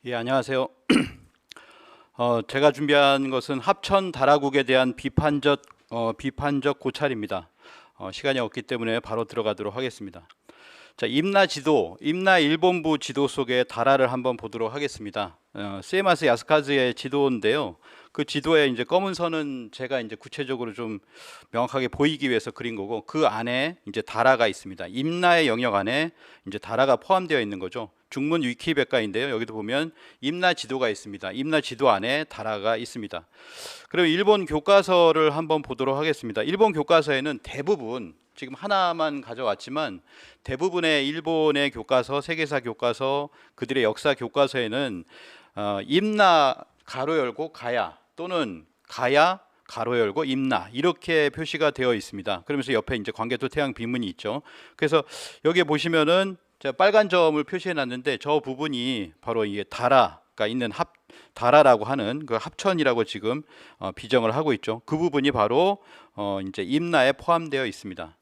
예, 안녕하세요. 제가 준비한 것은 합천 다라국에 대한 비판적 고찰입니다. 시간이 없기 때문에 바로 들어가도록 하겠습니다. 자, 임나 일본부 지도 속의 다라를 한번 보도록 하겠습니다. 세이마스 야스카즈의 지도인데요. 그 지도에 이제 검은 선은 제가 이제 구체적으로 좀 명확하게 보이기 위해서 그린 거고, 그 안에 이제 다라가 있습니다. 임나의 영역 안에 이제 다라가 포함되어 있는 거죠. 중문 위키백과인데요. 여기도 보면 임나 지도가 있습니다. 임나 지도 안에 다라가 있습니다. 그럼 일본 교과서를 한번 보도록 하겠습니다. 일본 교과서에는 대부분, 지금 하나만 가져왔지만 대부분의 일본의 교과서, 세계사 교과서, 그들의 역사 교과서에는 임나 가로 열고 가야, 또는 가야 가로 열고 임나, 이렇게 표시가 되어 있습니다. 그러면서 옆에 이제 광개토 태양 비문이 있죠. 그래서 여기에 보시면은 제가 빨간 점을 표시해 놨는데, 저 부분이 바로 이게 다라가 있는 다라라고 하는 그 합천이라고 지금 비정을 하고 있죠. 그 부분이 바로 이제 임나에 포함되어 있습니다.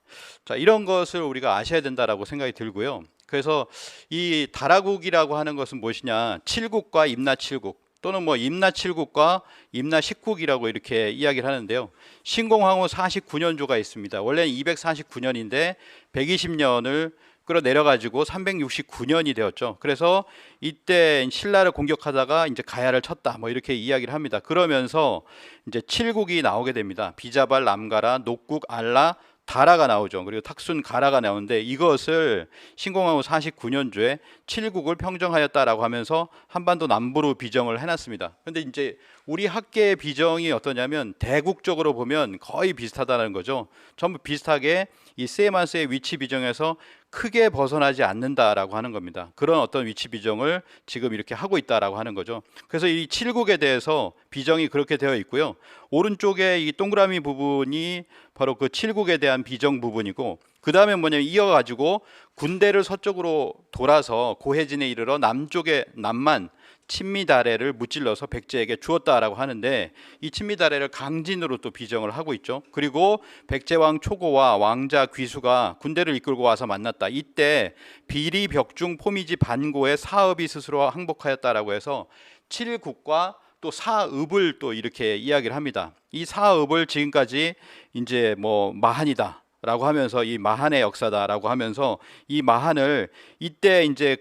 자, 이런 것을 우리가 아셔야 된다라고 생각이 들고요. 그래서 이 다라국이라고 하는 것은 무엇이냐? 칠국과 임나 칠국, 또는 뭐 임나 칠국과 임나 십국이라고 이렇게 이야기를 하는데요. 신공황후 49년조가 있습니다. 원래는 249년인데 120년을 끌어내려가지고 369년이 되었죠. 그래서 이때 신라를 공격하다가 이제 가야를 쳤다, 뭐 이렇게 이야기를 합니다. 그러면서 이제 칠국이 나오게 됩니다. 비자발, 남가라, 녹국, 알라, 다라가 나오죠. 그리고 탁순, 가라가 나오는데, 이것을 신공황후 49년조에 칠국을 평정하였다라고 하면서 한반도 남부로 비정을 해놨습니다. 그런데 이제 우리 학계의 비정이 어떠냐면 대국적으로 보면 거의 비슷하다는 거죠. 전부 비슷하게 이 세마스의 위치 비정에서 크게 벗어나지 않는다라고 하는 겁니다. 그런 어떤 위치 비정을 지금 이렇게 하고 있다라고 하는 거죠. 그래서 이 칠국에 대해서 비정이 그렇게 되어 있고요. 오른쪽에 이 동그라미 부분이 바로 그 칠국에 대한 비정 부분이고, 그 다음에 뭐냐면 이어가지고 군대를 서쪽으로 돌아서 고해진에 이르러 남만 친미다래를 무찔러서 백제에게 주었다라고 하는데, 이 친미다래를 강진으로 또 비정을 하고 있죠. 그리고 백제왕 초고와 왕자 귀수가 군대를 이끌고 와서 만났다. 이때 비리 벽중 포미지 반고의 사읍이 스스로 항복하였다라고 해서 칠국과 또 사읍을 또 이렇게 이야기를 합니다. 이 사읍을 지금까지 이제 뭐 마한이다 라고 하면서, 이 마한의 역사다라고 하면서, 이 마한을 이때 이제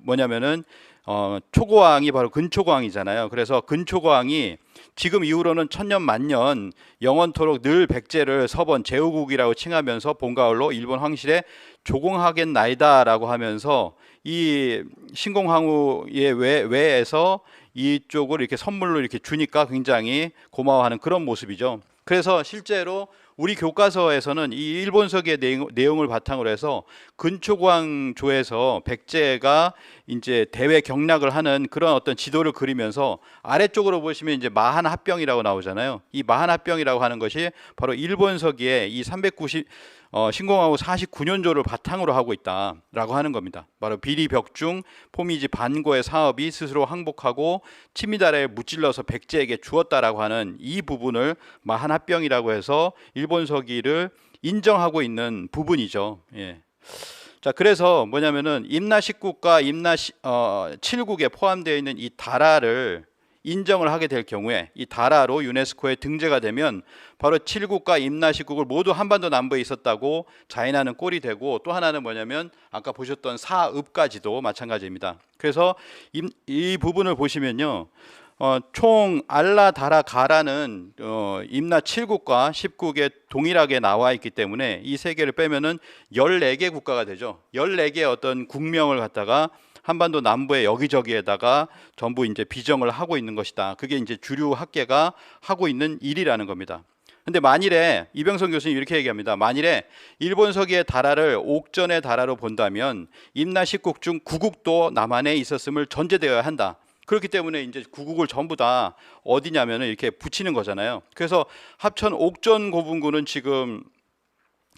뭐냐면은 초고왕이 바로 근초고왕이잖아요. 그래서 근초고왕이 지금 이후로는 천년 만년 영원토록 늘 백제를 서번 제후국이라고 칭하면서 봄가을로 일본 황실에 조공하겠나이다라고 하면서, 이 신공황후의 외에서 이쪽을 이렇게 선물로 이렇게 주니까 굉장히 고마워하는 그런 모습이죠. 그래서 실제로 우리 교과서에서는 이 일본서기의 내용을 바탕으로 해서 근초고왕조에서 백제가 이제 대외 경락을 하는 그런 어떤 지도를 그리면서, 아래쪽으로 보시면 이제 마한합병이라고 나오잖아요. 이 마한합병이라고 하는 것이 바로 일본서기의 이 신공황후 49년조를 바탕으로 하고 있다라고 하는 겁니다. 바로 비리 벽중 포미지 반고의 사업이 스스로 항복하고 친미다래를 무찔러서 백제에게 주었다라고 하는 이 부분을 마한합병이라고 해서 일본서기를 인정하고 있는 부분이죠. 예. 자, 그래서 뭐냐면은 임나 10국과 임나 7국에 포함되어 있는 이 다라를 인정을 하게 될 경우에, 이 다라로 유네스코에 등재가 되면 바로 칠국과 임나 10국을 모두 한반도 남부에 있었다고 자인하는 꼴이 되고, 또 하나는 뭐냐면 아까 보셨던 사읍까지도 마찬가지입니다. 그래서 이 부분을 보시면요, 총 알라, 다라, 가라는 임나 7국과 10국에 동일하게 나와 있기 때문에 이 세 개를 빼면은 14개 국가가 되죠. 14개의 어떤 국명을 갖다가 한반도 남부의 여기저기에다가 전부 이제 비정을 하고 있는 것이다. 그게 이제 주류 학계가 하고 있는 일이라는 겁니다. 근데 만일에 이병선 교수님 이렇게 얘기합니다. 만일에 일본서기의 다라를 옥전의 다라로 본다면 임나 10국 중 9국도 남한에 있었음을 전제되어야 한다. 그렇기 때문에 이제 9국을 전부 다 어디냐면은 이렇게 붙이는 거잖아요. 그래서 합천 옥전 고분군은 지금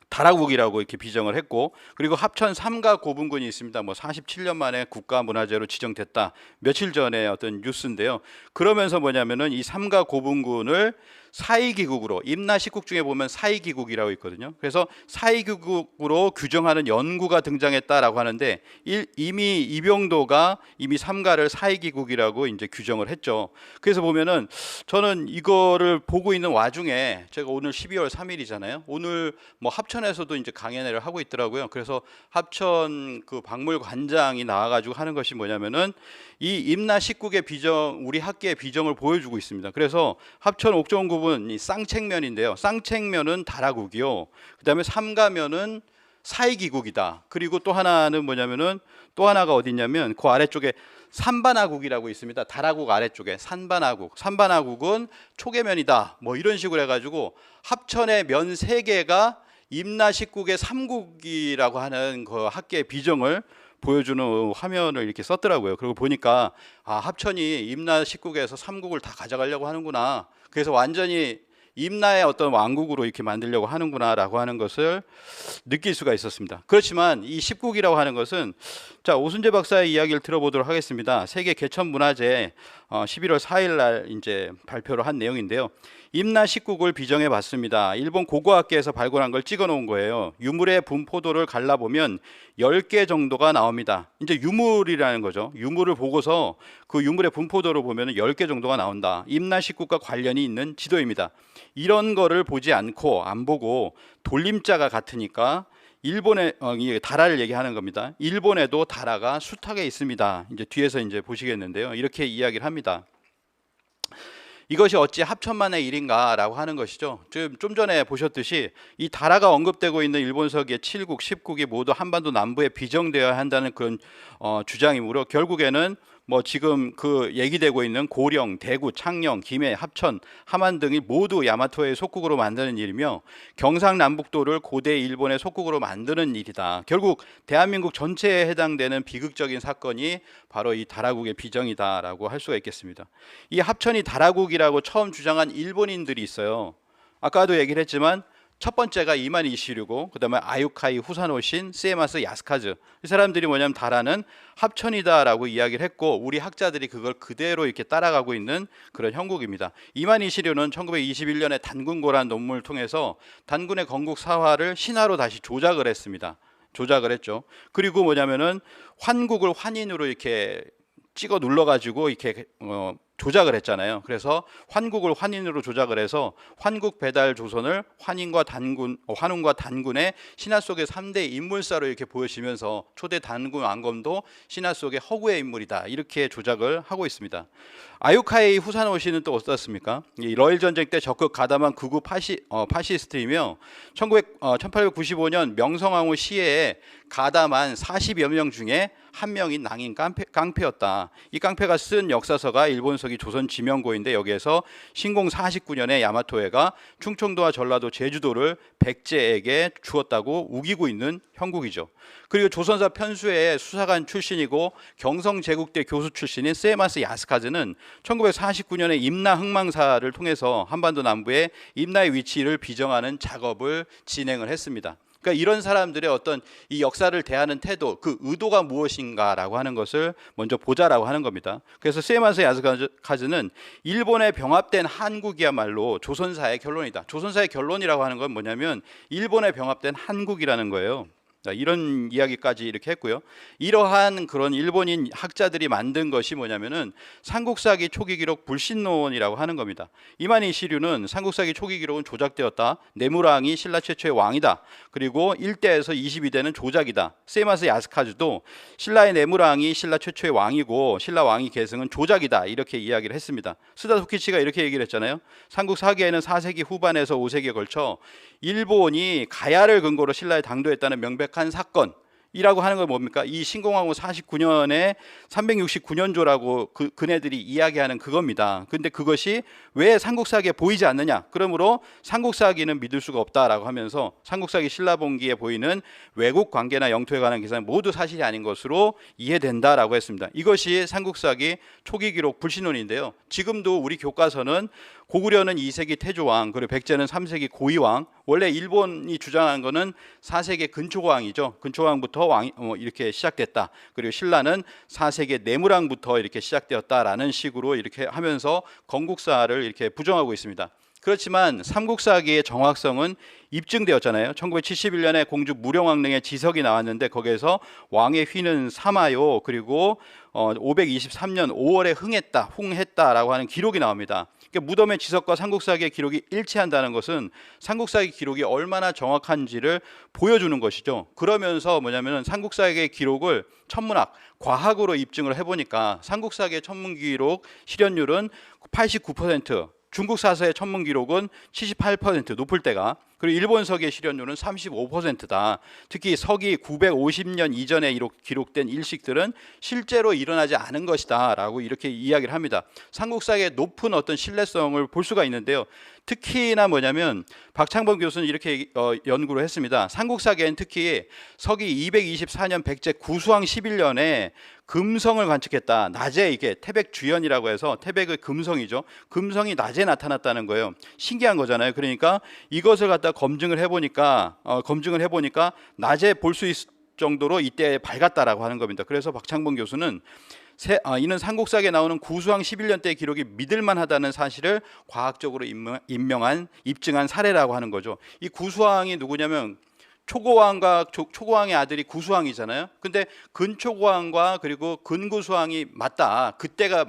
다라국이라고 이렇게 비정을 했고, 그리고 합천 삼가 고분군이 있습니다. 뭐 47년 만에 국가문화재로 지정됐다. 며칠 전에 어떤 뉴스인데요. 그러면서 뭐냐면은 이 삼가 고분군을 사이기국으로, 임나식국 중에 보면 사이기국이라고 있거든요. 그래서 사이기국으로 규정하는 연구가 등장했다라고 하는데 이미 이병도가 이미 삼가를 사이기국이라고 이제 규정을 했죠. 그래서 보면은 저는 이거를 보고 있는 와중에 제가 오늘 12월 3일이잖아요. 오늘 뭐 합천에서도 이제 강연회를 하고 있더라고요. 그래서 합천 그 박물관장이 나와가지고 하는 것이 뭐냐면은 이 임나식국의 비정, 우리 학계의 비정을 보여주고 있습니다. 그래서 합천 옥정읍은 이 쌍책면인데요. 쌍책면은 다라국이요. 그다음에 삼가면은 사이기국이다. 그리고 또 하나는 뭐냐면은 또 하나가 어디냐면 그 아래쪽에 산반하국이라고 있습니다. 다라국 아래쪽에 산반하국. 산반하국은 초계면이다. 뭐 이런 식으로 해가지고 합천의 면 3개가 임나식국의 3국이라고 하는 그 학계의 비정을 보여주는 화면을 이렇게 썼더라고요. 그리고 보니까 합천이 임나식국에서 3국을 다 가져가려고 하는구나. 그래서 완전히 임나의 어떤 왕국으로 이렇게 만들려고 하는구나라고 하는 것을 느낄 수가 있었습니다. 그렇지만 이 10국이라고 하는 것은 자, 오순재 박사의 이야기를 들어보도록 하겠습니다. 세계 개천문화재 11월 4일 날 이제 발표를 한 내용인데요. 임나 10국을 비정해 봤습니다. 일본 고고학계에서 발굴한 걸 찍어 놓은 거예요. 유물의 분포도를 갈라보면 10개 정도가 나옵니다. 이제 유물이라는 거죠. 유물을 보고서 그 유물의 분포도를 보면 10개 정도가 나온다. 임나 10국과 관련이 있는 지도입니다. 이런 거를 보지 않고 안 보고 돌림자가 같으니까 일본의 다라를 얘기하는 겁니다. 일본에도 다라가 수탁에 있습니다. 이제 뒤에서 이제 보시겠는데요. 이렇게 이야기를 합니다. 이것이 어찌 합천만의 일인가라고 하는 것이죠. 좀 전에 보셨듯이 이 다라가 언급되고 있는 일본서기의 7국, 10국이 모두 한반도 남부에 비정되어야 한다는 그런 주장이므로 결국에는 뭐 지금 그 얘기되고 있는 고령, 대구, 창녕, 김해, 합천, 함안 등이 모두 야마토의 속국으로 만드는 일이며 경상남북도를 고대 일본의 속국으로 만드는 일이다. 결국 대한민국 전체에 해당되는 비극적인 사건이 바로 이 다라국의 비정이다라고 할 수가 있겠습니다. 이 합천이 다라국이라고 처음 주장한 일본인들이 있어요. 아까도 얘기를 했지만 첫 번째가 이만 이시류고 그다음에 아유카이 후사노신, 스에마스 야스카즈. 이 사람들이 뭐냐면 다라는 합천이다라고 이야기를 했고 우리 학자들이 그걸 그대로 이렇게 따라가고 있는 그런 형국입니다. 이만 이시류는 1921년에 단군고라는 논문을 통해서 단군의 건국 사화를 신화로 다시 조작을 했습니다. 조작을 했죠. 그리고 뭐냐면은 환국을 환인으로 이렇게 찍어 눌러가지고 이렇게 조작을 했잖아요. 그래서 환국을 환인으로 조작을 해서 환국 배달 조선을 환인과 단군, 환웅과 단군의 신화 속의 3대 인물사로 이렇게 보여지면서 초대 단군 왕검도 신화 속의 허구의 인물이다 이렇게 조작을 하고 있습니다. 아유카이 후사노시는 또 어떻습니까? 이 러일 전쟁 때 적극 가담한 극우 파시스트이며 1895년 명성황후 시해에 가담한 40여 명 중에 한 명인 낭인 깡패였다. 이 깡패가 쓴 역사서가 일본서기 조선지명고인데 여기에서 신공 49년에 야마토해가 충청도와 전라도, 제주도를 백제에게 주었다고 우기고 있는 형국이죠. 그리고 조선사 편수의 수사관 출신이고 경성제국대 교수 출신인 스에마스 야스카즈는 1949년에 임나 흥망사를 통해서 한반도 남부의 임나의 위치를 비정하는 작업을 진행을 했습니다. 그러니까 이런 사람들의 어떤 이 역사를 대하는 태도, 그 의도가 무엇인가라고 하는 것을 먼저 보자라고 하는 겁니다. 그래서 스에마스 야스카즈는 일본에 병합된 한국이야말로 조선사의 결론이다. 조선사의 결론이라고 하는 건 뭐냐면 일본에 병합된 한국이라는 거예요. 이런 이야기까지 이렇게 했고요. 이러한 그런 일본인 학자들이 만든 것이 뭐냐면은 삼국사기 초기 기록 불신론이라고 하는 겁니다. 이만희 시류는 삼국사기 초기 기록은 조작되었다. 네무랑이 신라 최초의 왕이다. 그리고 1대에서 22대는 조작이다. 스에마스 야스카즈도 신라의 네무랑이 신라 최초의 왕이고 신라 왕위 계승은 조작이다. 이렇게 이야기를 했습니다. 스다 토키치가 이렇게 얘기를 했잖아요. 삼국사기에는 4세기 후반에서 5세기에 걸쳐 일본이 가야를 근거로 신라에 당도했다는 명백한 사건이라고 하는 건 뭡니까? 이 신공황후 49년에 369년조라고 그네들이 이야기하는 그겁니다. 근데 그것이 왜 삼국사기에 보이지 않느냐? 그러므로 삼국사기는 믿을 수가 없다라고 하면서 삼국사기 신라본기에 보이는 왜곡 관계나 영토에 관한 기사는 모두 사실이 아닌 것으로 이해된다라고 했습니다. 이것이 삼국사기 초기 기록 불신론인데요. 지금도 우리 교과서는 고구려는 2세기 태조왕, 그리고 백제는 3세기 고이왕. 원래 일본이 주장한 거는 4세기 근초왕이죠. 근초왕부터 이렇게 시작됐다. 그리고 신라는 4세기 내무랑부터 이렇게 시작되었다라는 식으로 이렇게 하면서 건국사를 이렇게 부정하고 있습니다. 그렇지만 삼국사기의 정확성은 입증되었잖아요. 1971년에 공주 무령왕릉의 지석이 나왔는데 거기에서 왕의 휘는 삼하요, 그리고 523년 5월에 흥했다라고 하는 기록이 나옵니다. 그러니까 무덤의 지석과 삼국사기의 기록이 일치한다는 것은 삼국사기 기록이 얼마나 정확한지를 보여주는 것이죠. 그러면서 뭐냐면은 삼국사기의 기록을 천문학, 과학으로 입증을 해보니까 삼국사기의 천문 기록 실현율은 89%, 중국 사서의 천문 기록은 78% 높을 때가, 그리고 일본 서기의 실현율은 35%다. 특히 서기 950년 이전에 기록된 일식들은 실제로 일어나지 않은 것이다 라고 이렇게 이야기를 합니다. 삼국사기의 높은 어떤 신뢰성을 볼 수가 있는데요. 특히나 뭐냐면 박창범 교수는 이렇게 연구를 했습니다. 삼국사기에는 특히 서기 224년 백제 구수왕 11년에 금성을 관측했다. 낮에, 이게 태백주연이라고 해서 태백의 금성이죠. 금성이 낮에 나타났다는 거예요. 신기한 거잖아요. 그러니까 이것을 갖다 검증을 해보니까 낮에 볼 수 있을 정도로 이때 밝았다라고 하는 겁니다. 그래서 박창범 교수는 이는 삼국사기에 나오는 구수왕 11년 때의 기록이 믿을만하다는 사실을 과학적으로 입증한 사례라고 하는 거죠. 이 구수왕이 누구냐면 초고왕의 아들이 구수왕이잖아요. 근데 근초고왕과 그리고 근구수왕이 맞다. 그때가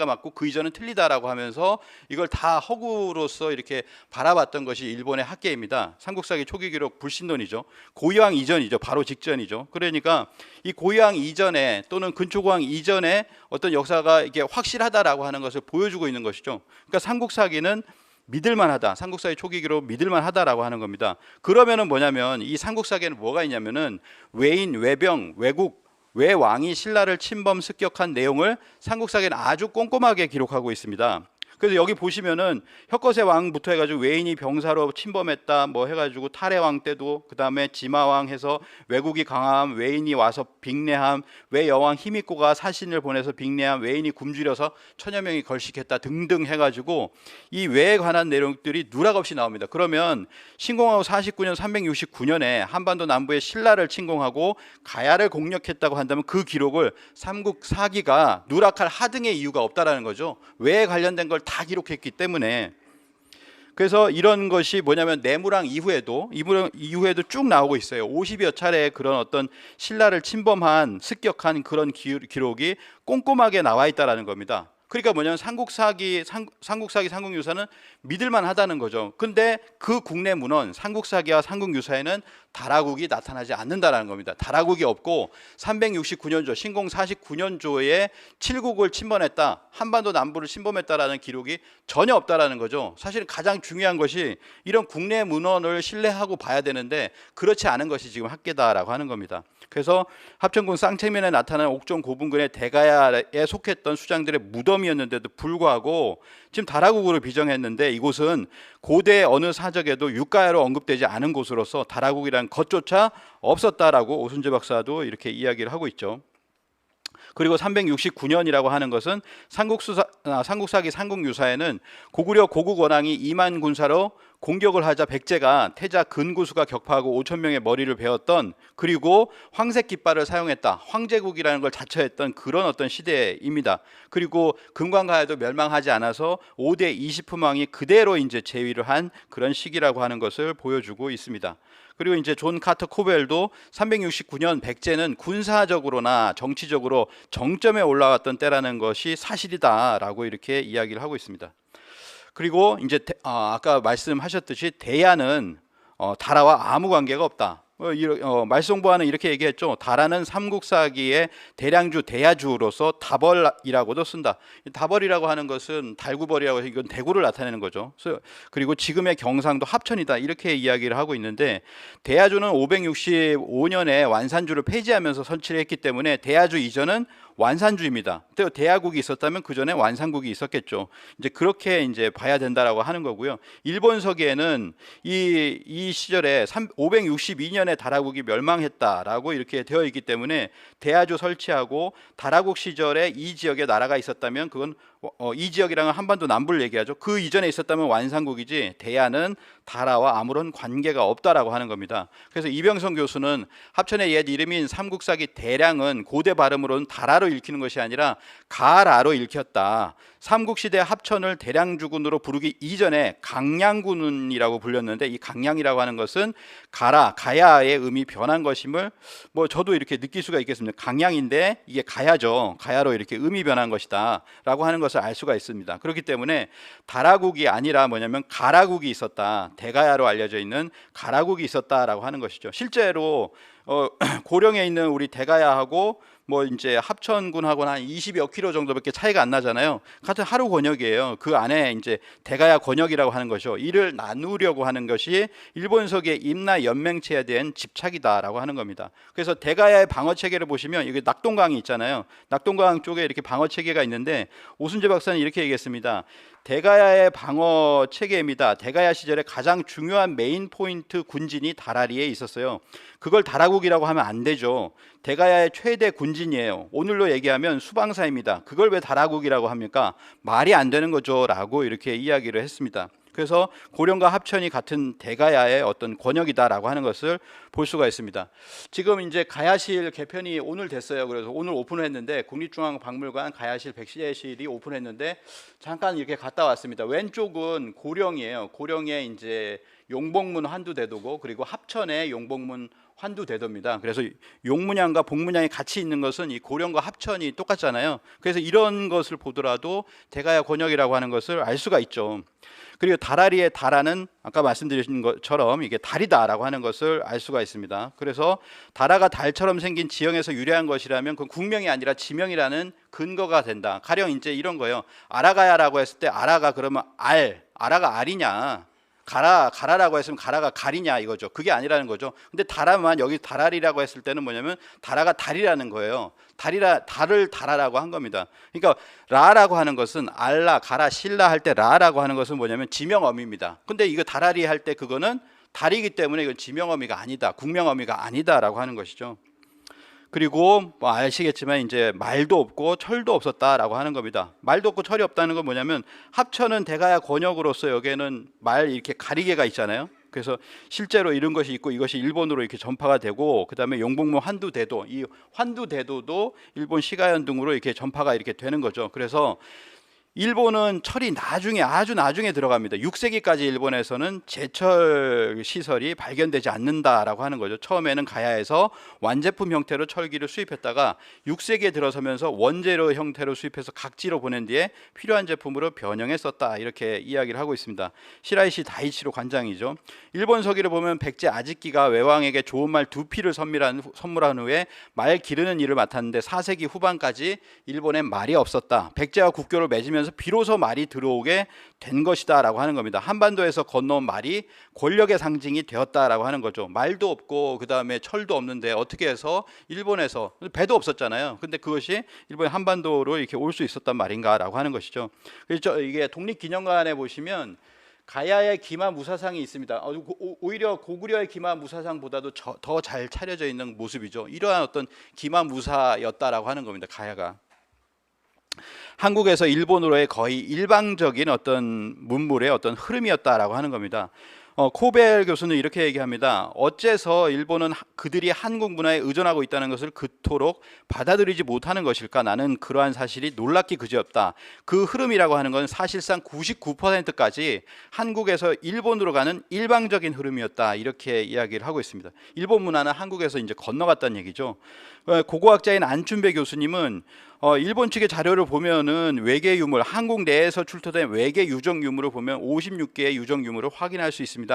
맞고 그 이전은 틀리다라고 하면서 이걸 다 허구로서 이렇게 바라봤던 것이 일본의 학계입니다. 삼국사기 초기 기록 불신론이죠. 고이왕 이전이죠. 바로 직전이죠. 그러니까 이 고이왕 이전에 또는 근초고왕 이전에 어떤 역사가 이게 확실하다라고 하는 것을 보여주고 있는 것이죠. 그러니까 삼국사기는 믿을만하다. 삼국사기 초기 기록 믿을만하다라고 하는 겁니다. 그러면은 뭐냐면 이 삼국사기에는 뭐가 있냐면은 외인, 외병, 외국, 외왕이 신라를 침범 습격한 내용을 삼국사기는 아주 꼼꼼하게 기록하고 있습니다. 그래서 여기 보시면은 혁거세 왕부터 해가지고 외인이 병사로 침범했다 뭐 해가지고 탈해왕 때도, 그 다음에 지마왕 해서 외국이 강함, 외인이 와서 빅내함, 외여왕 힘있고가 사신을 보내서 빅내함, 외인이 굶주려서 천여 명이 걸식했다 등등 해가지고 이 외에 관한 내용들이 누락 없이 나옵니다. 그러면 신공하고 49년 369년에 한반도 남부의 신라를 침공하고 가야를 공략했다고 한다면 그 기록을 삼국사기가 누락할 하등의 이유가 없다라는 거죠. 외에 관련된 걸 다 기록했기 때문에. 그래서 이런 것이 뭐냐면 내무랑 이후에도 쭉 나오고 있어요. 50여 차례 그런 어떤 신라를 침범한 습격한 그런 기록이 꼼꼼하게 나와 있다라는 겁니다. 그러니까 뭐냐면 삼국사기 삼국유사는 믿을만하다는 거죠. 근데 그 국내 문헌 삼국사기와 삼국유사에는 다라국이 나타나지 않는다라는 겁니다. 다라국이 없고 369년조 신공 49년조에 칠국을 침범했다, 한반도 남부를 침범했다라는 기록이 전혀 없다라는 거죠. 사실 가장 중요한 것이 이런 국내 문헌을 신뢰하고 봐야 되는데 그렇지 않은 것이 지금 학계다라고 하는 겁니다. 그래서 합천군 쌍책면에 나타난 옥종 고분군의 대가야에 속했던 수장들의 무덤이었는데도 불구하고 지금 다라국으로 비정했는데 이곳은 고대 어느 사적에도 육가야로 언급되지 않은 곳으로서 다라국이란 것조차 없었다라고 오순재 박사도 이렇게 이야기를 하고 있죠. 그리고 369년이라고 하는 것은 삼국사기 삼국유사에는 고구려 고국 원왕이 2만 군사로 공격을 하자 백제가 태자 근구수가 격파하고 5천 명의 머리를 베었던, 그리고 황색 깃발을 사용했다, 황제국이라는 걸 자처했던 그런 어떤 시대입니다. 그리고 금관가야도 멸망하지 않아서 5대 20품왕이 그대로 이제 제위를 한 그런 시기라고 하는 것을 보여주고 있습니다. 그리고 이제 존 카터 코벨도 369년 백제는 군사적으로나 정치적으로 정점에 올라왔던 때라는 것이 사실이다라고 이렇게 이야기를 하고 있습니다. 그리고 이제 아까 말씀하셨듯이 대야는 다라와 아무 관계가 없다. 말송보아는 이렇게 얘기했죠. 다라는 삼국사기의 대량주 대야주로서 다벌이라고도 쓴다. 다벌이라고 하는 것은 달구벌이라고 해서 이건 대구를 나타내는 거죠. 그리고 지금의 경상도 합천이다 이렇게 이야기를 하고 있는데, 대야주는 565년에 완산주를 폐지하면서 설치를 했기 때문에 대야주 이전은 완산주입니다. 또 대야국이 있었다면 그 전에 완산국이 있었겠죠. 이제 그렇게 이제 봐야 된다라고 하는 거고요. 일본 서기에는 이 시절에 562년에 다라국이 멸망했다라고 이렇게 되어 있기 때문에 대야주 설치하고 다라국 시절에 이 지역에 나라가 있었다면 그건 이 지역이랑은 한반도 남부를 얘기하죠. 그 이전에 있었다면 완산국이지 대야는 다라와 아무런 관계가 없다라고 하는 겁니다. 그래서 이병성 교수는 합천의 옛 이름인 삼국사기 대량은 고대 발음으로는 다라로 읽히는 것이 아니라 가라로 읽혔다. 삼국시대 합천을 대량주군으로 부르기 이전에 강량군이라고 불렸는데, 이 강량이라고 하는 것은 가라, 가야의 음이 변한 것임을 저도 이렇게 느낄 수가 있겠습니다. 강량인데 이게 가야죠. 가야로 이렇게 음이 변한 것이다 라고 하는 것을 알 수가 있습니다. 그렇기 때문에 다라국이 아니라 뭐냐면 가라국이 있었다, 대가야로 알려져 있는 가라국이 있었다라고 하는 것이죠. 실제로 고령에 있는 우리 대가야하고 이제 합천군하고는 한 20여 킬로 정도밖에 차이가 안 나잖아요. 같은 하루 권역이에요. 그 안에 이제 대가야 권역이라고 하는 것이죠. 이를 나누려고 하는 것이 일본석의 임나 연맹체에 대한 집착이다라고 하는 겁니다. 그래서 대가야의 방어 체계를 보시면 여기 낙동강이 있잖아요. 낙동강 쪽에 이렇게 방어 체계가 있는데 오순재 박사는 이렇게 얘기했습니다. 대가야의 방어 체계입니다. 대가야 시절에 가장 중요한 메인 포인트 군진이 다라리에 있었어요. 그걸 다라국이라고 하면 안 되죠. 대가야의 최대 군진이에요. 오늘로 얘기하면 수방사입니다. 그걸 왜 다라국이라고 합니까? 말이 안 되는 거죠 라고 이렇게 이야기를 했습니다. 그래서 고령과 합천이 같은 대가야의 어떤 권역이다라고 하는 것을 볼 수가 있습니다. 지금 이제 가야실 개편이 오늘 됐어요. 그래서 오늘 오픈했는데 국립중앙박물관 가야실 백실이 오픈했는데 잠깐 이렇게 갔다 왔습니다. 왼쪽은 고령이에요. 고령에 이제 용복문 환두대도고, 그리고 합천에 용복문 환두대도입니다. 그래서 용문양과 복문양이 같이 있는 것은 이 고령과 합천이 똑같잖아요. 그래서 이런 것을 보더라도 대가야 권역이라고 하는 것을 알 수가 있죠. 그리고 다라리의 다라는 아까 말씀드린 것처럼 이게 달이다라고 하는 것을 알 수가 있습니다. 그래서 다라가 달처럼 생긴 지형에서 유래한 것이라면 그건 국명이 아니라 지명이라는 근거가 된다. 가령 이제 이런 거예요. 아라가야라고 했을 때 아라가 그러면 아라가 알이냐, 가라라고 했으면 가라가 가리냐 이거죠. 그게 아니라는 거죠. 근데 다라만 여기 다라리라고 했을 때는 뭐냐면 다라가 달이라는 거예요. 달을 다라라고 한 겁니다. 그러니까 라라고 하는 것은 알라, 가라, 실라 할 때 라라고 하는 것은 뭐냐면 지명어미입니다. 근데 이거 다라리 할 때 그거는 달이기 때문에 이건 지명어미가 아니다, 국명어미가 아니다라고 하는 것이죠. 그리고 아시겠지만 이제 말도 없고 철도 없었다라고 하는 겁니다. 말도 없고 철이 없다는 건 뭐냐면 합천은 대가야 권역으로서 여기에는 말 이렇게 가리개가 있잖아요. 그래서 실제로 이런 것이 있고 이것이 일본으로 이렇게 전파가 되고, 그다음에 용복문 환두대도, 이 환두대도도 일본 시가현 등으로 이렇게 전파가 이렇게 되는 거죠. 그래서 일본은 철이 나중에, 아주 나중에 들어갑니다. 6세기까지 일본에서는 제철 시설이 발견되지 않는다라고 하는 거죠. 처음에는 가야에서 완제품 형태로 철기를 수입했다가 6세기에 들어서면서 원재료 형태로 수입해서 각지로 보낸 뒤에 필요한 제품으로 변형했었다, 이렇게 이야기를 하고 있습니다. 시라이시 다이치로 관장이죠. 일본 서기를 보면 백제 아지키가 외왕에게 좋은 말 2피를 선물한 후에 말 기르는 일을 맡았는데 4세기 후반까지 일본엔 말이 없었다. 백제와 국교를 맺으면서 비로소 말이 들어오게 된 것이다 라고 하는 겁니다. 한반도에서 건너온 말이 권력의 상징이 되었다라고 하는 거죠. 말도 없고 그 다음에 철도 없는데 어떻게 해서 일본에서, 배도 없었잖아요. 근데 그것이 일본 한반도로 이렇게 올 수 있었단 말인가 라고 하는 것이죠. 그래서 이게 독립기념관에 보시면 가야의 기마 무사상이 있습니다. 오히려 고구려의 기마 무사상보다도 더 잘 차려져 있는 모습이죠. 이러한 어떤 기마 무사였다라고 하는 겁니다. 가야가 한국에서 일본으로의 거의 일방적인 어떤 문물의 어떤 흐름이었다라고 하는 겁니다. 코벨 교수는 이렇게 얘기합니다. 어째서 일본은 그들이 한국 문화에 의존하고 있다는 것을 그토록 받아들이지 못하는 것일까? 나는 그러한 사실이 놀랍기 그지없다. 그 흐름이라고 하는 건 사실상 99%까지 한국에서 일본으로 가는 일방적인 흐름이었다, 이렇게 이야기를 하고 있습니다. 일본 문화는 한국에서 이제 건너갔다는 얘기죠. 고고학자인 안춘배 교수님은 일본 측의 자료를 보면은 외계 유물, 한국 내에서 출토된 외계 유적 유물을 보면 56개의 유적 유물을 확인할 수 있습니다.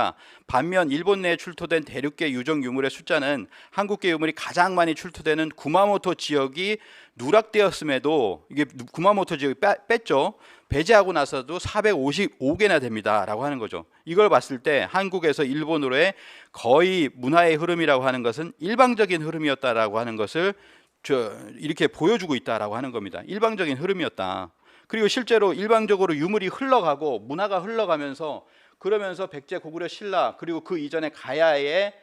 반면 일본 내에 출토된 대륙계 유적 유물의 숫자는 한국계 유물이 가장 많이 출토되는 구마모토 지역이 누락되었음에도, 이게 구마모토 지역이 뺐죠. 배제하고 나서도 455개나 됩니다 라고 하는 거죠. 이걸 봤을 때 한국에서 일본으로의 거의 문화의 흐름이라고 하는 것은 일방적인 흐름이었다라고 하는 것을 이렇게 보여주고 있다라고 하는 겁니다. 일방적인 흐름이었다. 그리고 실제로 일방적으로 유물이 흘러가고 문화가 흘러가면서, 그러면서 백제, 고구려, 신라, 그리고 그 이전에 가야의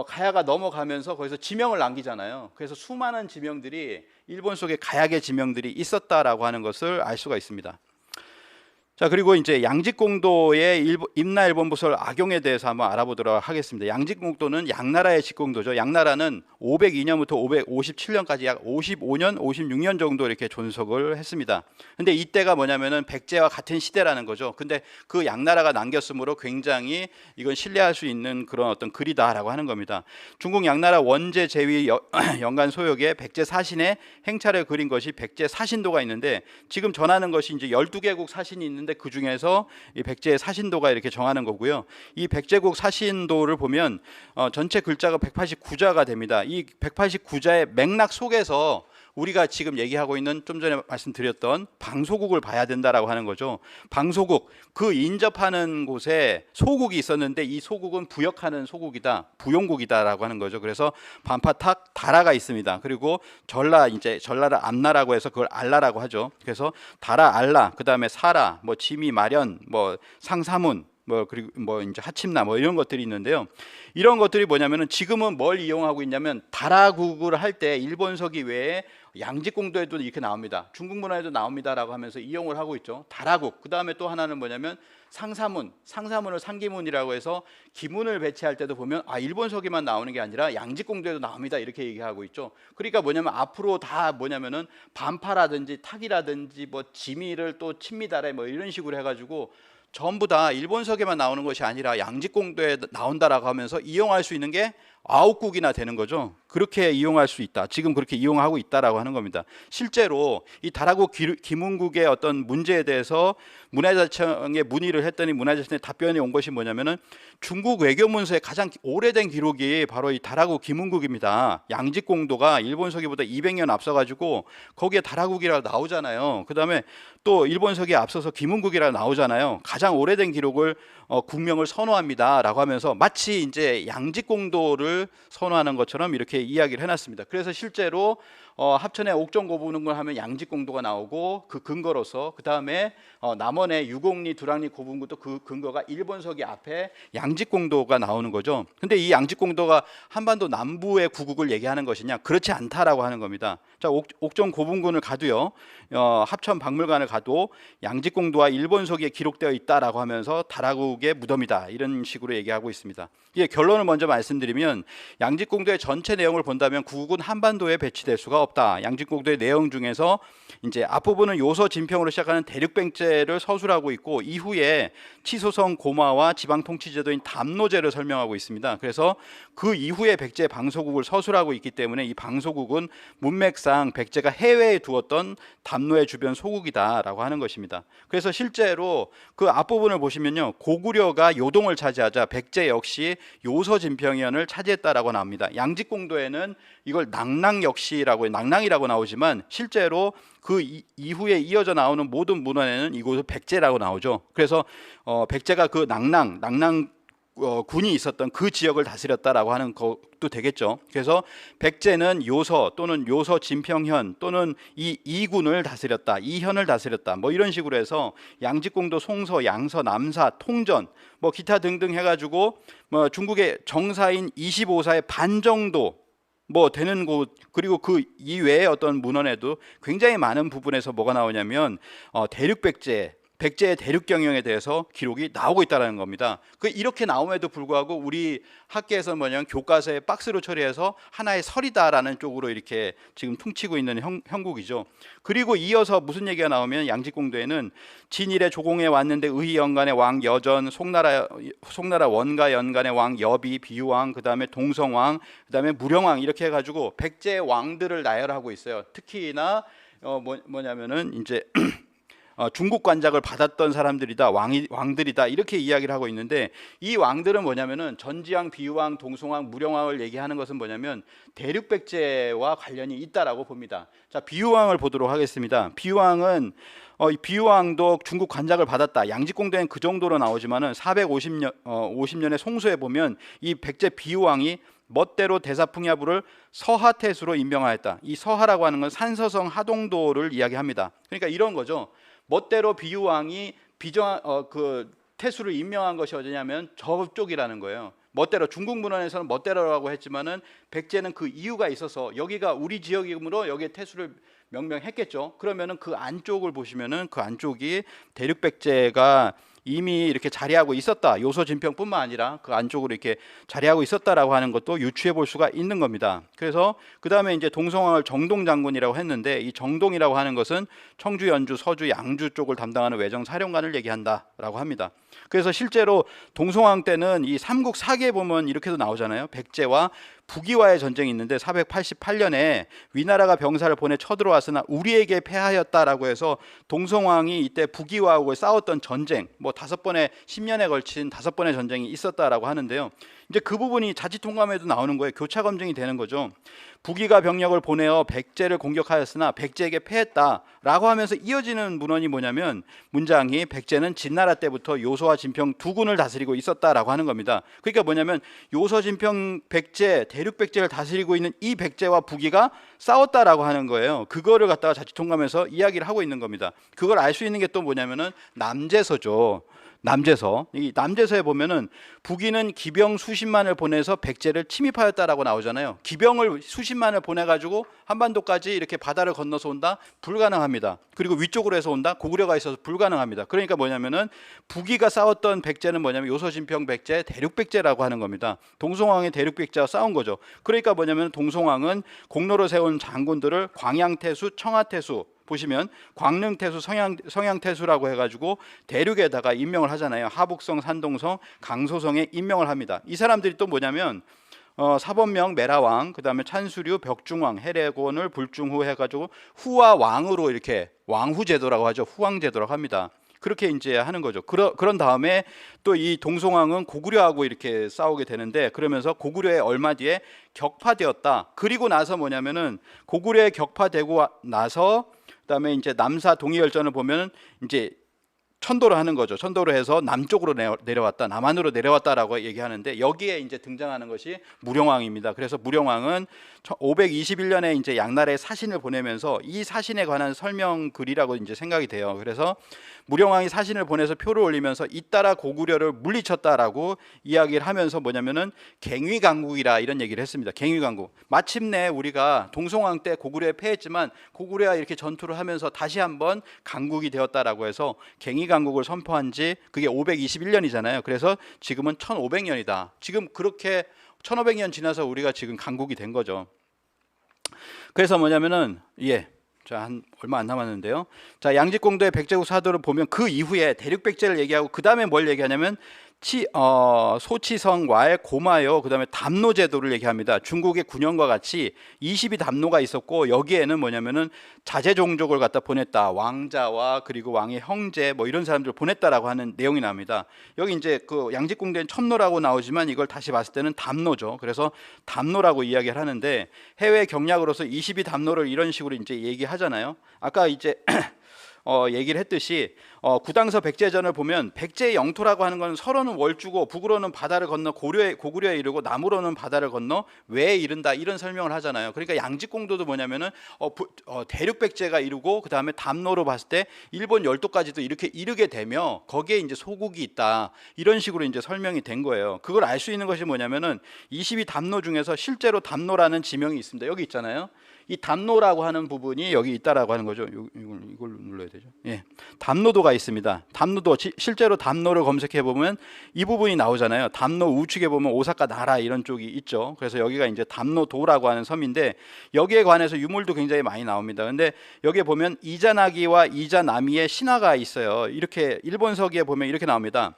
가야가 넘어가면서 거기서 지명을 남기잖아요. 그래서 수많은 지명들이 일본 속에 가야계 지명들이 있었다라고 하는 것을 알 수가 있습니다. 자, 그리고 이제 양직공도의 임나 일본 부설 악용에 대해서 한번 알아보도록 하겠습니다. 양직공도는 양나라의 직공도죠. 양나라는 502년부터 557년까지 약 55년, 56년 정도 이렇게 존속을 했습니다. 근데 이때가 뭐냐면은 백제와 같은 시대라는 거죠. 근데 그 양나라가 남겼으므로 굉장히 이건 신뢰할 수 있는 그런 어떤 글이다라고 하는 겁니다. 중국 양나라 원제 제위 연간 소역에 백제 사신의 행차를 그린 것이 백제 사신도가 있는데, 지금 전하는 것이 이제 12개국 사신이 있는데 그 중에서 이 백제의 사신도가 이렇게 정하는 거고요. 이 백제국 사신도를 보면 전체 글자가 189자가 됩니다. 이 189자의 맥락 속에서 우리가 지금 얘기하고 있는, 좀 전에 말씀드렸던 방소국을 봐야 된다라고 하는 거죠. 방소국, 그 인접하는 곳에 소국이 있었는데 이 소국은 부역하는 소국이다, 부용국이다라고 하는 거죠. 그래서 반파탁 다라가 있습니다. 그리고 전라, 이제 전라를 암나라고 해서 그걸 알라라고 하죠. 그래서 다라, 알라, 그 다음에 사라, 뭐 지미, 마련, 뭐 상사문, 그리고 이제 하침나 이런 것들이 있는데요. 이런 것들이 뭐냐면은 지금은 뭘 이용하고 있냐면, 다라국을 할 때 일본서기 외에 양직공도에도 이렇게 나옵니다. 중국 문화에도 나옵니다라고 하면서 이용을 하고 있죠. 다라국. 그 다음에 또 하나는 뭐냐면 상사문, 상사문을 상기문이라고 해서 기문을 배치할 때도 보면 일본서기만 나오는 게 아니라 양직공도에도 나옵니다, 이렇게 얘기하고 있죠. 그러니까 뭐냐면 앞으로 다 뭐냐면은 반파라든지 탁이라든지 뭐 지미를 또 칩니다래 이런 식으로 해가지고 전부 다 일본서기만 나오는 것이 아니라 양직공도에 나온다라고 하면서 이용할 수 있는 게 9국이나 되는 거죠. 그렇게 이용할 수 있다. 지금 그렇게 이용하고 있다라고 하는 겁니다. 실제로 이 다라국 기문국의 어떤 문제에 대해서 문화재청에 문의를 했더니 문화재청의 답변이 온 것이 뭐냐면은, 중국 외교문서에 가장 오래된 기록이 바로 이 다라국 기문국입니다. 양직공도가 일본서기보다 200년 앞서가지고 거기에 다라국이라고 나오잖아요. 그 다음에 또 일본서기에 앞서서 기문국이라고 나오잖아요. 가장 오래된 기록을 국명을 선호합니다라고 하면서 마치 이제 양직공도를 선호하는 것처럼 이렇게 이야기를 해놨습니다. 그래서 실제로 합천의 옥정고분군을 하면 양직공도가 나오고, 그 근거로서 그 다음에 남원의 유곡리, 두랑리 고분군도 그 근거가 일본서기 앞에 양직공도가 나오는 거죠. 근데 이 양직공도가 한반도 남부의 구국을 얘기하는 것이냐? 그렇지 않다라고 하는 겁니다. 자, 옥정고분군을 가도요, 합천 박물관을 가도 양직공도와 일본서기에 기록되어 있다라고 하면서 다라국의 무덤이다, 이런 식으로 얘기하고 있습니다. 이게 결론을 먼저 말씀드리면, 양직공도의 전체 내용을 본다면 구국은 한반도에 배치될 수가 없다. 양직공도의 내용 중에서 이제 앞부분은 요서 진평으로 시작하는 대륙백제를 서술하고 있고, 이후에 치소성 고마와 지방통치제도인 담노제를 설명하고 있습니다. 그래서 그 이후에 백제 방소국을 서술하고 있기 때문에 이 방소국은 문맥상 백제가 해외에 두었던 담노의 주변 소국이다라고 하는 것입니다. 그래서 실제로 그 앞부분을 보시면요, 고구려가 요동을 차지하자 백제 역시 요서 진평현을 차지했다라고 나옵니다. 양직공도에는 이걸 낭랑이라고 나오지만 실제로 그 이후에 이어져 나오는 모든 문헌에는 이곳을 백제라고 나오죠. 그래서 백제가 그 낭랑 군이 있었던 그 지역을 다스렸다라고 하는 것도 되겠죠. 그래서 백제는 요서 또는 요서 진평현 또는 이군을 다스렸다, 이현을 다스렸다, 이런 식으로 해서 양직공도, 송서, 양서, 남사, 통전 기타 등등 해가지고 중국의 정사인 25사의 반 정도 되는 곳, 그리고 그 이외의 어떤 문헌에도 굉장히 많은 부분에서 뭐가 나오냐면 백제의 대륙 경영에 대해서 기록이 나오고 있다는 겁니다. 이렇게 나옴에도 불구하고 우리 학계에서는 뭐냐면 교과서에 박스로 처리해서 하나의 설이다라는 쪽으로 이렇게 지금 퉁치고 있는 형국이죠. 그리고 이어서 무슨 얘기가 나오면, 양직공도에는 진일에 조공에 왔는데 의희 연간의 왕 여전, 송나라 원가 연간의 왕 여비, 비유왕, 그 다음에 동성왕, 그 다음에 무령왕, 이렇게 해가지고 백제 왕들을 나열하고 있어요. 특히나 뭐냐면은 이제 중국 관작을 받았던 사람들이다, 왕들이다, 이렇게 이야기를 하고 있는데, 이 왕들은 뭐냐면은 전지왕, 비유왕, 동성왕, 무령왕을 얘기하는 것은 뭐냐면 대륙백제와 관련이 있다라고 봅니다. 자, 비유왕을 보도록 하겠습니다. 비유왕도 중국 관작을 받았다. 양직공도엔 그 정도로 나오지만은 450년의 송수에 보면 이 백제 비유왕이 멋대로 대사풍야부를 서하태수로 임명하였다. 이 서하라고 하는 건 산서성 하동도를 이야기합니다. 그러니까 이런 거죠. 멋대로 비유왕이 태수를 임명한 것이 어디냐면 저쪽이라는 거예요. 멋대로 중국 문헌에서는 멋대로라고 했지만은 백제는 그 이유가 있어서 여기가 우리 지역이므로 여기에 태수를 명명했겠죠. 그러면은 그 안쪽을 보시면은 그 안쪽이 대륙백제가 이미 이렇게 자리하고 있었다. 요소 진평뿐만 아니라 그 안쪽으로 이렇게 자리하고 있었다라고 하는 것도 유추해 볼 수가 있는 겁니다. 그래서 그 다음에 이제 동성왕을 정동 장군이라고 했는데 이 정동이라고 하는 것은 청주, 연주, 서주, 양주 쪽을 담당하는 외정 사령관을 얘기한다라고 합니다. 그래서 실제로 동성왕 때는 이 삼국 사기에 보면 이렇게도 나오잖아요. 백제와 북이와의 전쟁이 있는데 488년에 위나라가 병사를 보내 쳐들어왔으나 우리에게 패하였다라고 해서 동성왕이 이때 북이와하고 싸웠던 전쟁, 뭐 5번의 10년에 걸친 5번의 전쟁이 있었다라고 하는데요. 이제 그 부분이 자치통감에도 나오는 거예요. 교차 검증이 되는 거죠. 북이가 병력을 보내어 백제를 공격하였으나 백제에게 패했다라고 하면서 이어지는 문헌이 뭐냐면 문장이 백제는 진나라 때부터 요소와 진평 두 군을 다스리고 있었다라고 하는 겁니다. 그러니까 뭐냐면 요소, 진평, 백제, 대륙 백제를 다스리고 있는 이 백제와 북이가 싸웠다라고 하는 거예요. 그거를 갖다가 자치통감에서 이야기를 하고 있는 겁니다. 그걸 알 수 있는 게 또 뭐냐면은 남제서죠. 남제서. 이 남제서에 보면은 북이는 기병 수십만을 보내서 백제를 침입하였다라고 나오잖아요. 기병을 수십만을 보내가지고 한반도까지 이렇게 바다를 건너서 온다? 불가능합니다. 그리고 위쪽으로 해서 온다? 고구려가 있어서 불가능합니다. 그러니까 뭐냐면은 북이가 싸웠던 백제는 뭐냐면 요소진평 백제, 대륙 백제라고 하는 겁니다. 동성왕의 대륙 백제와 싸운 거죠. 그러니까 뭐냐면 동성왕은 공로로 세운 장군들을 광양태수, 청하태수 보시면 광릉태수, 성양태수라고 해가지고 대륙에다가 임명을 하잖아요. 하북성, 산동성, 강소성에 임명을 합니다. 이 사람들이 또 뭐냐면 사법명 메라왕, 그 다음에 찬수류, 벽중왕, 해례곤을 불중후 해가지고 후와 왕으로 이렇게 왕후제도라고 하죠. 후왕제도라고 합니다. 그렇게 이제 하는 거죠. 그런 다음에 또 이 동성왕은 고구려하고 이렇게 싸우게 되는데 그러면서 고구려의 얼마 뒤에 격파되었다. 그리고 나서 뭐냐면은 고구려에 격파되고 나서 그다음에 이제 남사 동이열전을 보면 이제 천도를 하는 거죠. 천도를 해서 남쪽으로 내려왔다, 남한으로 내려왔다라고 얘기하는데 여기에 이제 등장하는 것이 무령왕입니다. 그래서 무령왕은 521년에 이제 양날에 사신을 보내면서 이 사신에 관한 설명글이라고 이제 생각이 돼요. 그래서 무령왕이 사신을 보내서 표를 올리면서 잇따라 고구려를 물리쳤다라고 이야기를 하면서 뭐냐면은 갱위강국이라 이런 얘기를 했습니다. 갱위강국. 마침내 우리가 동성왕 때 고구려에 패했지만 고구려와 이렇게 전투를 하면서 다시 한번 강국이 되었다라고 해서 갱위강국을 선포한 지 그게 521년이잖아요. 그래서 지금은 1500년이다. 지금 그렇게 1500년 지나서 우리가 지금 강국이 된 거죠. 그래서 뭐냐면은 자, 한 얼마 안 남았는데요. 자, 양직공도의 백제국 사도를 보면 그 이후에 대륙 백제를 얘기하고 그 다음에 뭘 얘기하냐면 소치성과의 고마요, 그 다음에 담노 제도를 얘기합니다. 중국의 군영과 같이 20이 담노가 있었고 여기에는 뭐냐면은 자제 종족을 갖다 보냈다. 왕자와 그리고 왕의 형제 뭐 이런 사람들을 보냈다라고 하는 내용이 나옵니다. 여기 이제 그 양직공도엔 첨노라고 나오지만 이걸 다시 봤을 때는 담노죠. 그래서 담노라고 이야기를 하는데 해외 경략으로서 20이 담노를 이런 식으로 이제 얘기하잖아요. 아까 이제 얘기를 했듯이 구당서 백제전을 보면 백제의 영토라고 하는 건 서로는 월주고 북으로는 바다를 건너 고구려에 이르고 남으로는 바다를 건너 외에 이른다 이런 설명을 하잖아요. 그러니까 양직공도도 뭐냐면은 대륙 백제가 이루고 그 다음에 담로로 봤을 때 일본 열도까지도 이렇게 이르게 되며 거기에 이제 소국이 있다 이런 식으로 이제 설명이 된 거예요. 그걸 알 수 있는 것이 뭐냐면은 22 담로 중에서 실제로 담로라는 지명이 있습니다. 여기 있잖아요. 이 담로라고 하는 부분이 여기 있다라고 하는 거죠. 이걸 눌러야 되죠. 예, 담로도가 있습니다. 담로도 실제로 담로를 검색해 보면 이 부분이 나오잖아요. 담로 우측에 보면 오사카 나라 이런 쪽이 있죠. 그래서 여기가 이제 담로도라고 하는 섬인데 여기에 관해서 유물도 굉장히 많이 나옵니다. 근데 여기에 보면 이자나기와 이자나미의 신화가 있어요. 이렇게 일본서기에 보면 이렇게 나옵니다.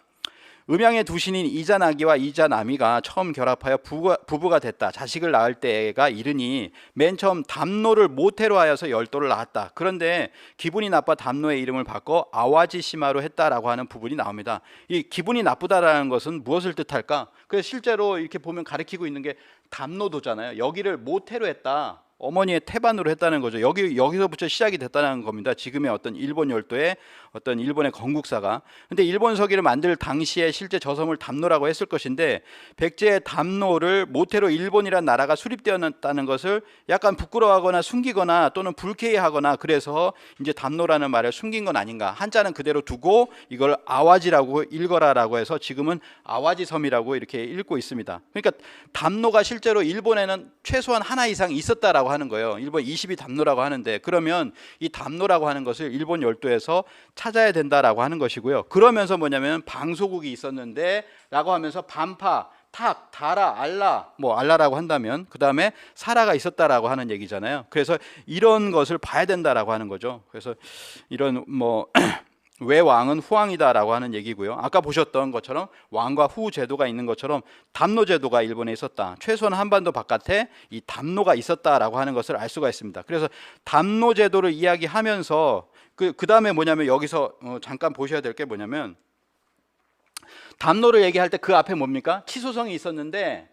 음양의 두 신인 이자나기와 이자나미가 처음 결합하여 부부가 됐다. 자식을 낳을 때가 이르니 맨 처음 담노를 모태로 하여서 열도를 낳았다. 그런데 기분이 나빠 담노의 이름을 바꿔 아와지시마로 했다라고 하는 부분이 나옵니다. 이 기분이 나쁘다라는 것은 무엇을 뜻할까? 그래서 실제로 이렇게 보면 가리키고 있는 게 담노도잖아요. 여기를 모태로 했다. 어머니의 태반으로 했다는 거죠. 여기서부터 시작이 됐다는 겁니다. 지금의 어떤 일본 열도의 어떤 일본의 건국사가. 근데 일본 서기를 만들 당시에 실제 저 섬을 담노라고 했을 것인데, 백제의 담노를 모태로 일본이란 나라가 수립되었다는 것을 약간 부끄러워하거나 숨기거나 또는 불쾌해하거나, 그래서 이제 담노라는 말을 숨긴 건 아닌가. 한자는 그대로 두고 이걸 아와지라고 읽어라라고 해서 지금은 아와지 섬이라고 이렇게 읽고 있습니다. 그러니까 담노가 실제로 일본에는 최소한 하나 이상 있었다라고 하는 거예요. 일본 20이 담노라고 하는데, 그러면 이 담노라고 하는 것을 일본 열도에서 찾아야 된다라고 하는 것이고요. 그러면서 뭐냐면 방소국이 있었는데 라고 하면서 반파, 탁, 다라, 알라, 뭐 알라라고 한다면 그 다음에 사라가 있었다라고 하는 얘기잖아요. 그래서 이런 것을 봐야 된다라고 하는 거죠. 그래서 이런 뭐 외왕은 후왕이다라고 하는 얘기고요. 아까 보셨던 것처럼 왕과 후 제도가 있는 것처럼 담노 제도가 일본에 있었다. 최소한 한반도 바깥에 이 담노가 있었다라고 하는 것을 알 수가 있습니다. 그래서 담노 제도를 이야기하면서 그 다음에 뭐냐면 여기서 잠깐 보셔야 될 게 뭐냐면, 담노를 얘기할 때 그 앞에 뭡니까? 치소성이 있었는데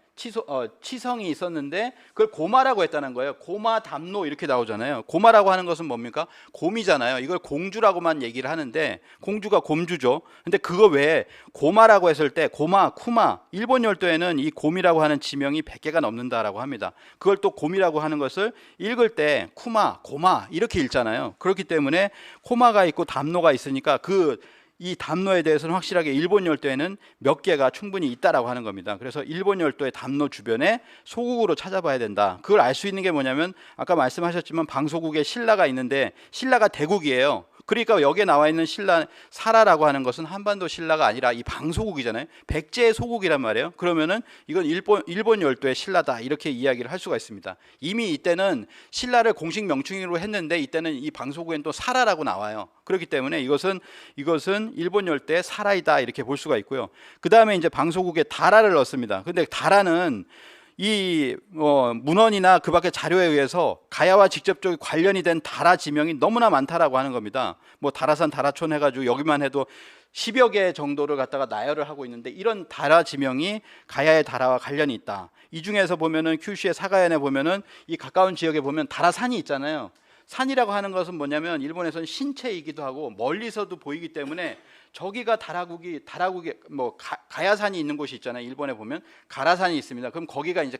치성이 있었는데 그걸 고마라고 했다는 거예요. 고마 담노 이렇게 나오잖아요. 고마라고 하는 것은 뭡니까? 곰이잖아요. 이걸 공주라고만 얘기를 하는데 공주가 곰주죠. 근데 그거 외에 고마라고 했을 때 고마, 쿠마, 일본 열도에는 이 곰이라고 하는 지명이 100개가 넘는다라고 합니다. 그걸 또 곰이라고 하는 것을 읽을 때 쿠마, 고마 이렇게 읽잖아요. 그렇기 때문에 코마가 있고 담노가 있으니까 이 담노에 대해서는 확실하게 일본 열도에는 몇 개가 충분히 있다라고 하는 겁니다. 그래서 일본 열도의 담노 주변에 소국으로 찾아봐야 된다. 그걸 알 수 있는 게 뭐냐면, 아까 말씀하셨지만 방소국에 신라가 있는데 신라가 대국이에요. 그러니까 여기에 나와 있는 신라, 사라라고 하는 것은 한반도 신라가 아니라 이 방소국이잖아요. 백제의 소국이란 말이에요. 그러면은 이건 일본 열도의 신라다 이렇게 이야기를 할 수가 있습니다. 이미 이때는 신라를 공식 명칭으로 했는데 이때는 이 방소국엔 또 사라라고 나와요. 그렇기 때문에 이것은 일본 열대의 사라이다 이렇게 볼 수가 있고요. 그 다음에 이제 방소국에 다라를 넣습니다. 근데 다라는 이 문헌이나 그 밖의 자료에 의해서 가야와 직접적인 관련이 된 다라 지명이 너무나 많다라고 하는 겁니다. 뭐 다라산, 다라촌 해가지고 여기만 해도 10여 개 정도를 갖다가 나열을 하고 있는데, 이런 다라 지명이 가야의 다라와 관련이 있다. 이 중에서 보면은 큐슈의 사가현에 보면은 이 가까운 지역에 보면 다라산이 있잖아요. 산이라고 하는 것은 뭐냐면 일본에서는 신체이기도 하고 멀리서도 보이기 때문에 저기가 다라국이 뭐 가야산이 있는 곳이 있잖아요. 일본에 보면 가라산이 있습니다. 그럼 거기가 이제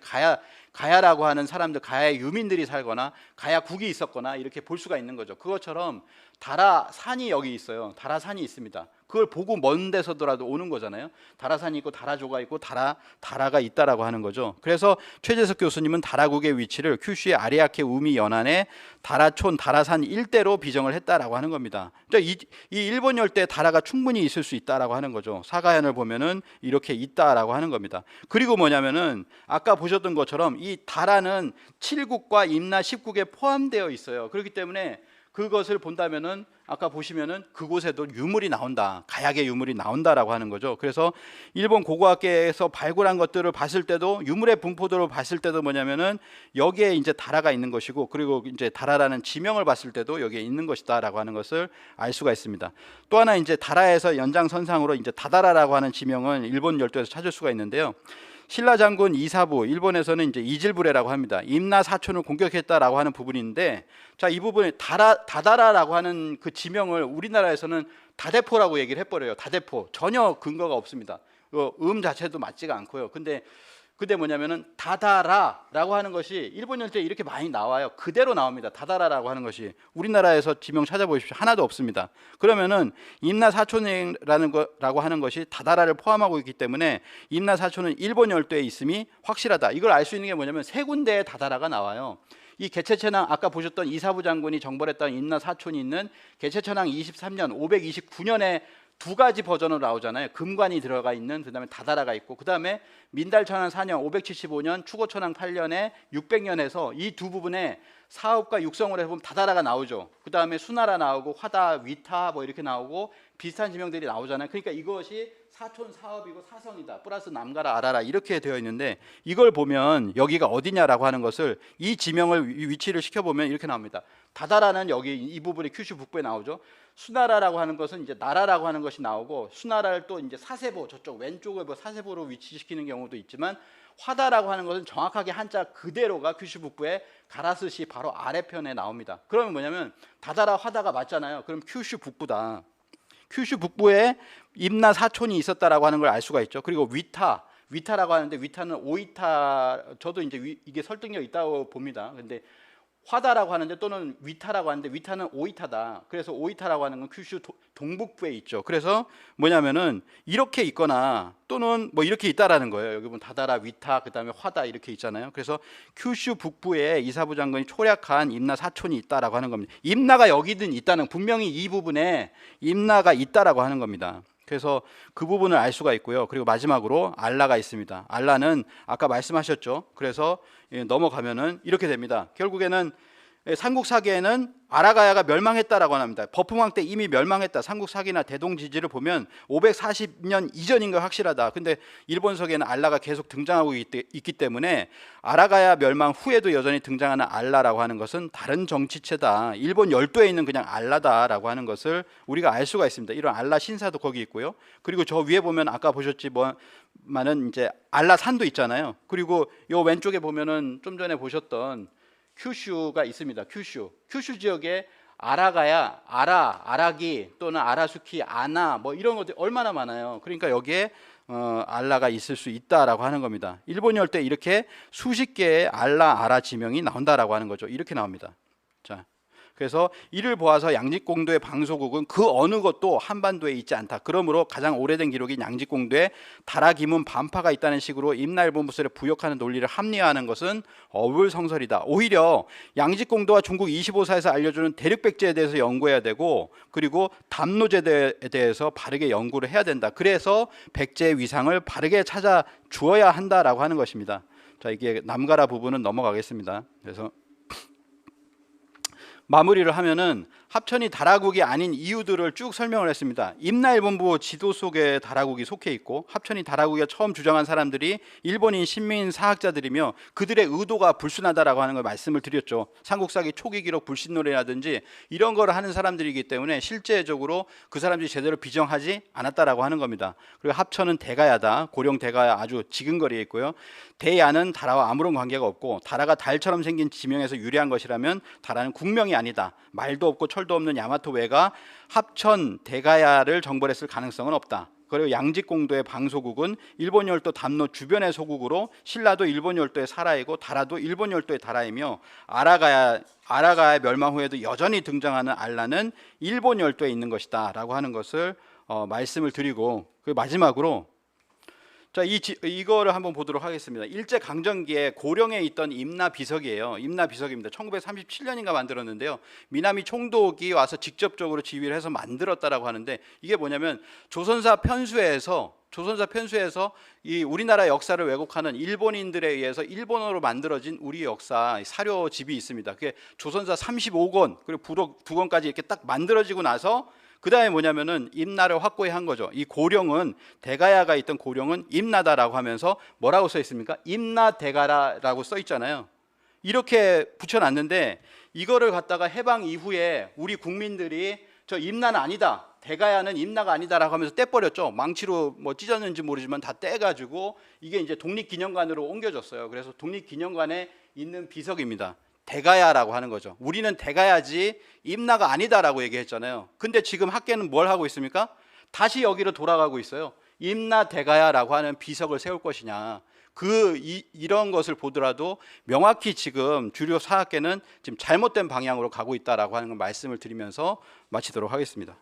가야라고 하는 사람들, 가야의 유민들이 살거나 가야국이 있었거나 이렇게 볼 수가 있는 거죠. 그것처럼 다라산이 여기 있어요. 다라산이 있습니다. 그걸 보고 먼 데서더라도 오는 거잖아요. 다라산이 있고 다라조가 있고 다라가 있다라고 하는 거죠. 그래서 최재석 교수님은 다라국의 위치를 큐슈의 아리아케 우미 연안의 다라촌, 다라산 일대로 비정을 했다라고 하는 겁니다. 이 일본 열대에 다라가 충분히 있을 수 있다라고 하는 거죠. 사가현을 보면은 이렇게 있다라고 하는 겁니다. 그리고 뭐냐면은 아까 보셨던 것처럼 이 다라는 7국과 임나 10국에 포함되어 있어요. 그렇기 때문에 그것을 본다면은 아까 보시면은 그곳에도 유물이 나온다, 가야계 유물이 나온다라고 하는 거죠. 그래서 일본 고고학계에서 발굴한 것들을 봤을 때도, 유물의 분포도를 봤을 때도 뭐냐면은 여기에 이제 다라가 있는 것이고, 그리고 이제 다라라는 지명을 봤을 때도 여기에 있는 것이다라고 하는 것을 알 수가 있습니다. 또 하나 이제 다라에서 연장선상으로 이제 다다라라고 하는 지명은 일본 열도에서 찾을 수가 있는데요. 신라 장군 이사부, 일본에서는 이제 이질부레라고 합니다. 임나 사촌을 공격했다라고 하는 부분인데, 자, 이 부분에 다다라라고 하는 그 지명을 우리나라에서는 다대포라고 얘기를 해버려요. 다대포. 전혀 근거가 없습니다. 자체도 맞지가 않고요. 근데 뭐냐면은 다다라라고 하는 것이 일본 열대에 이렇게 많이 나와요. 그대로 나옵니다. 다다라라고 하는 것이 우리나라에서 지명 찾아보십시오. 하나도 없습니다. 그러면은 임나 사촌이라는 거라고 하는 것이 다다라를 포함하고 있기 때문에 임나 사촌은 일본 열대에 있음이 확실하다. 이걸 알 수 있는 게 뭐냐면 세 군데의 다다라가 나와요. 이 개체천왕, 아까 보셨던 이사부 장군이 정벌했던 임나 사촌이 있는 개체천왕 23년 529년에 두 가지 버전으로 나오잖아요. 금관이 들어가 있는, 그 다음에 다다라가 있고, 그 다음에 민달천왕 4년 575년 추고천왕 8년에 600년에서 이 두 부분에 사업과 육성을 해보면 다다라가 나오죠. 그 다음에 수나라 나오고 화다, 위타 뭐 이렇게 나오고 비슷한 지명들이 나오잖아요. 그러니까 이것이 사촌 사업이고 사성이다. 플러스 남가라 아라라 이렇게 되어 있는데, 이걸 보면 여기가 어디냐라고 하는 것을 이 지명을 위치를 시켜보면 이렇게 나옵니다. 다다라는 여기 이 부분이 큐슈 북부에 나오죠. 수나라라고 하는 것은 이제 나라라고 하는 것이 나오고, 수나라를 또 이제 사세보, 저쪽 왼쪽을 뭐 사세보로 위치시키는 경우도 있지만, 화다라고 하는 것은 정확하게 한자 그대로가 큐슈 북부의 가라스시 바로 아래편에 나옵니다. 그러면 뭐냐면 다다라 화다가 맞잖아요. 그럼 큐슈 북부다. 큐슈 북부에 임나 사촌이 있었다라고 하는 걸 알 수가 있죠. 그리고 위타라고 하는데 위타는 오이타, 저도 이제 이게 설득력 있다고 봅니다. 근데 화다라고 하는데 또는 위타라고 하는데 위타는 오이타다. 그래서 오이타라고 하는 건 큐슈 동북부에 있죠. 그래서 뭐냐면은 이렇게 있거나 또는 뭐 이렇게 있다라는 거예요. 여기 보면 다다라, 위타, 그다음에 화다 이렇게 있잖아요. 그래서 큐슈 북부에 이사부 장군이 초략한 임나 사촌이 있다라고 하는 겁니다. 임나가 여기든 있다는, 분명히 이 부분에 임나가 있다라고 하는 겁니다. 그래서 그 부분을 알 수가 있고요. 그리고 마지막으로 알라가 있습니다. 알라는 아까 말씀하셨죠. 그래서 넘어가면은 이렇게 됩니다. 결국에는 삼국사기에는 아라가야가 멸망했다라고 합니다. 버풍왕 때 이미 멸망했다. 삼국사기나 대동지지를 보면 540년 이전인 거 확실하다. 근데 일본서기에는 알라가 계속 등장하고 있기 때문에 아라가야 멸망 후에도 여전히 등장하는 알라라고 하는 것은 다른 정치체다. 일본 열도에 있는 그냥 알라다라고 하는 것을 우리가 알 수가 있습니다. 이런 알라 신사도 거기 있고요. 그리고 저 위에 보면 아까 보셨지만은 이제 알라 산도 있잖아요. 그리고 요 왼쪽에 보면은 좀 전에 보셨던 큐슈가 있습니다. 큐슈 지역에 아라가야, 아라기 또는 아라수키, 아나 뭐 이런 것들 얼마나 많아요. 그러니까 여기에 알라가 있을 수 있다라고 하는 겁니다. 일본 열대 이렇게 수십 개의 아라 지명이 나온다라고 하는 거죠. 이렇게 나옵니다. 자, 그래서 이를 보아서 양직공도의 방소국은 그 어느 것도 한반도에 있지 않다. 그러므로 가장 오래된 기록인 양직공도에 다라기문 반파가 있다는 식으로 임나일본부설에 부역하는 논리를 합리화하는 것은 어불성설이다. 오히려 양직공도와 중국 25사에서 알려주는 대륙백제에 대해서 연구해야 되고, 그리고 담노제도에 대해서 바르게 연구를 해야 된다. 그래서 백제의 위상을 바르게 찾아 주어야 한다라고 하는 것입니다. 자, 이게 남가라 부분은 넘어가겠습니다. 그래서 마무리를 하면은 합천이 다라국이 아닌 이유들을 쭉 설명을 했습니다. 임나일본부 지도 속에 다라국이 속해 있고, 합천이 다라국이 처음 주장한 사람들이 일본인 신민 사학자들이며 그들의 의도가 불순하다라고 하는 걸 말씀을 드렸죠. 삼국사기 초기 기록 불신론이라든지 이런 걸 하는 사람들이기 때문에 실제적으로 그 사람들이 제대로 비정하지 않았다라고 하는 겁니다. 그리고 합천은 대가야다. 고령 대가야 아주 지근거리에 있고요. 대야는 다라와 아무런 관계가 없고, 다라가 달처럼 생긴 지명에서 유래한 것이라면 다라는 국명이 아니다. 말도 없고 철도 없는 야마토 외가 합천 대가야를 정벌했을 가능성은 없다. 그리고 양직공도의 방소국은 일본 열도 담로 주변의 소국으로, 신라도 일본 열도의 사라이고 다라도 일본 열도의 다라이며, 아라가야 멸망 후에도 여전히 등장하는 알라는 일본 열도에 있는 것이다 라고 하는 것을 말씀을 드리고, 그 마지막으로 자, 이거를 한번 보도록 하겠습니다. 일제 강점기에 고령에 있던 임나 비석이에요. 임나 비석입니다. 1937년인가 만들었는데요. 미나미 총독이 와서 직접적으로 지휘를 해서 만들었다라고 하는데, 이게 뭐냐면 조선사 편수에서 이 우리나라 역사를 왜곡하는 일본인들에 의해서 일본어로 만들어진 우리 역사 사료집이 있습니다. 그게 조선사 35권 그리고 부록 2권까지 이렇게 딱 만들어지고 나서 그 다음에 뭐냐면은 임나를 확고히 한 거죠. 이 고령은, 대가야가 있던 고령은 임나다라고 하면서 뭐라고 써 있습니까? 임나대가라라고 써 있잖아요. 이렇게 붙여놨는데, 이거를 갖다가 해방 이후에 우리 국민들이 저 임나는 아니다, 대가야는 임나가 아니다라고 하면서 떼버렸죠. 망치로 뭐 찢었는지 모르지만 다 떼가지고 이게 이제 독립기념관으로 옮겨졌어요. 그래서 독립기념관에 있는 비석입니다. 대가야라고 하는 거죠. 우리는 대가야지 임나가 아니다라고 얘기했잖아요. 근데 지금 학계는 뭘 하고 있습니까? 다시 여기로 돌아가고 있어요. 임나 대가야라고 하는 비석을 세울 것이냐. 이런 것을 보더라도 명확히 지금 주류 사학계는 지금 잘못된 방향으로 가고 있다라고 하는 말씀을 드리면서 마치도록 하겠습니다.